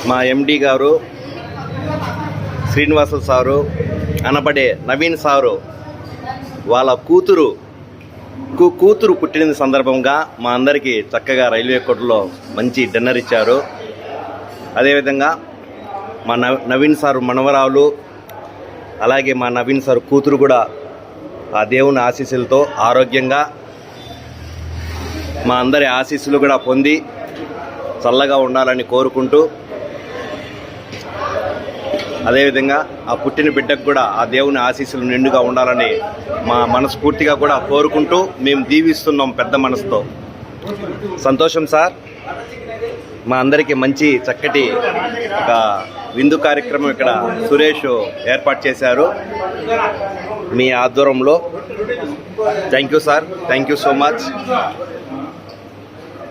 మా ఎండి గారు శ్రీనివాసులు సారు అనబడే నవీన్ సారు వాళ్ళ కూతురు పుట్టిన సందర్భంగా మా అందరికీ చక్కగా రైల్వే కోర్టులో మంచి డిన్నర్ ఇచ్చారు. అదేవిధంగా మా నవీన్ సారు మనవరాలు అలాగే మా నవీన్ సారు కూతురు కూడా ఆ దేవుని ఆశీస్సులతో ఆరోగ్యంగా మా అందరి ఆశీస్సులు కూడా పొంది చల్లగా ఉండాలని కోరుకుంటూ, అదేవిధంగా ఆ పుట్టిన బిడ్డకు కూడా ఆ దేవుని ఆశీస్సులు నిండుగా ఉండాలని మా మనస్ఫూర్తిగా కూడా కోరుకుంటూ మేము దీవిస్తున్నాం పెద్ద మనసుతో. సంతోషం సార్. మా అందరికీ మంచి చక్కటి ఒక విందు కార్యక్రమం ఇక్కడ సురేష్ ఏర్పాటు చేశారు మీ ఆధ్వర్యంలో. Thank you sir, thank you so much.